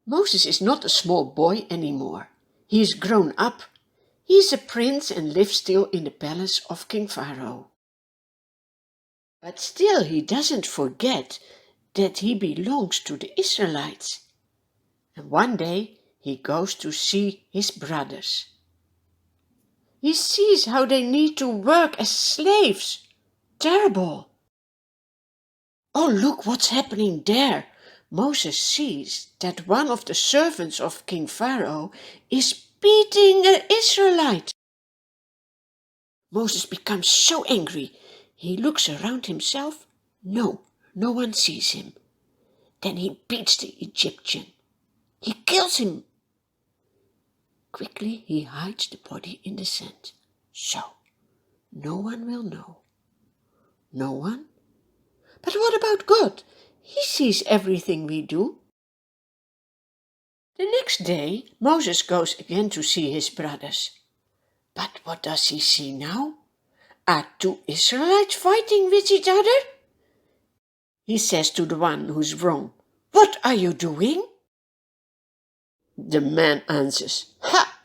Moses is not a small boy anymore. He is grown up. He is a prince and lives still in the palace of King Pharaoh. But still he doesn't forget that he belongs to the Israelites. And one day he goes to see his brothers. He sees how they need to work as slaves. Terrible. Oh, look what's happening there. Moses sees that one of the servants of King Pharaoh is beating an Israelite. Moses becomes so angry. He looks around himself. No one sees him. Then he beats the Egyptian. He kills him. Quickly he hides the body in the sand. So, no one will know. No one? But what about God? He sees everything we do. The next day, Moses goes again to see his brothers. But what does he see now? Are two Israelites fighting with each other? He says to the one who's wrong, "What are you doing?" The man answers, "Ha!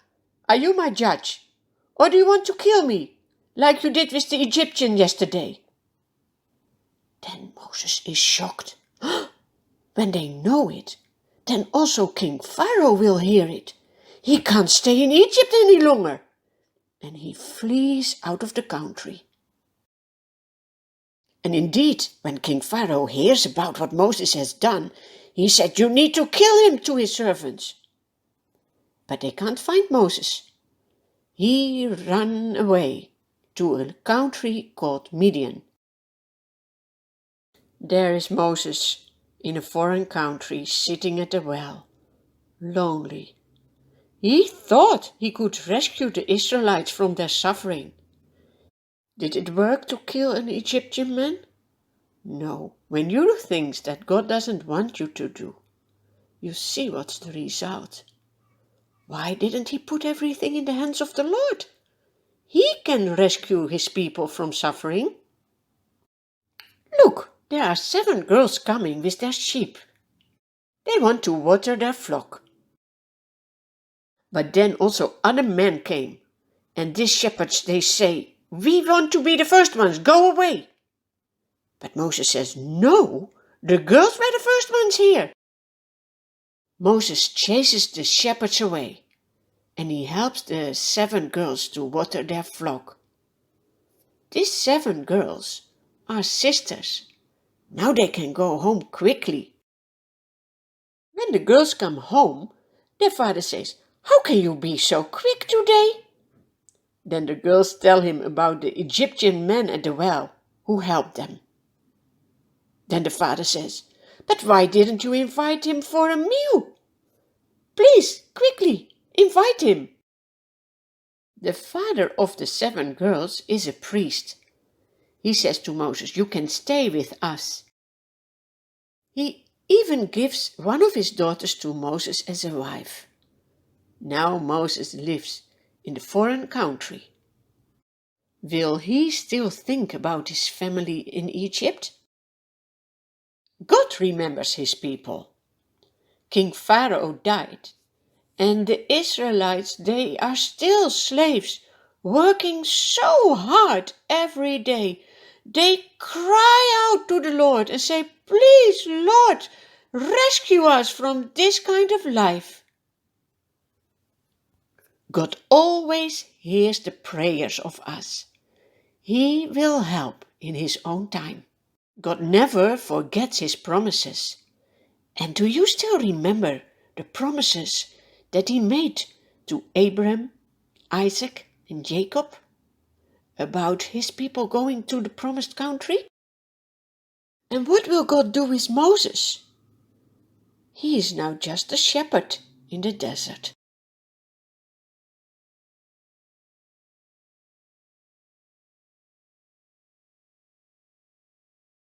Are you my judge? Or do you want to kill me, like you did with the Egyptian yesterday?" Then Moses is shocked. When they know it, then also King Pharaoh will hear it. He can't stay in Egypt any longer. And he flees out of the country. And indeed, when King Pharaoh hears about what Moses has done, he said, "You need to kill him," to his servants. But they can't find Moses. He ran away to a country called Midian. There is Moses in a foreign country sitting at a well, lonely. He thought he could rescue the Israelites from their suffering. Did it work to kill an Egyptian man? No. When you do things that God doesn't want you to do, you see what's the result. Why didn't he put everything in the hands of the Lord? He can rescue his people from suffering. Look, there are 7 girls coming with their sheep. They want to water their flock. But then also other men came, and these shepherds, they say, "We want to be the first ones, go away." But Moses says, "No, the girls were the first ones here." Moses chases the shepherds away, and he helps the 7 girls to water their flock. These 7 girls are sisters. Now they can go home quickly. When the girls come home, their father says, "How can you be so quick today?" Then the girls tell him about the Egyptian man at the well who helped them. Then the father says, "But why didn't you invite him for a meal? Please, quickly, invite him." The father of the 7 girls is a priest. He says to Moses, "You can stay with us." He even gives one of his daughters to Moses as a wife. Now Moses lives in the foreign country. Will he still think about his family in Egypt? God remembers his people. King Pharaoh died, and the Israelites, they are still slaves, working so hard every day. They cry out to the Lord and say, "Please, Lord, rescue us from this kind of life." God always hears the prayers of us. He will help in his own time. God never forgets his promises. And do you still remember the promises that he made to Abraham, Isaac, and Jacob about his people going to the promised country? And what will God do with Moses? He is now just a shepherd in the desert.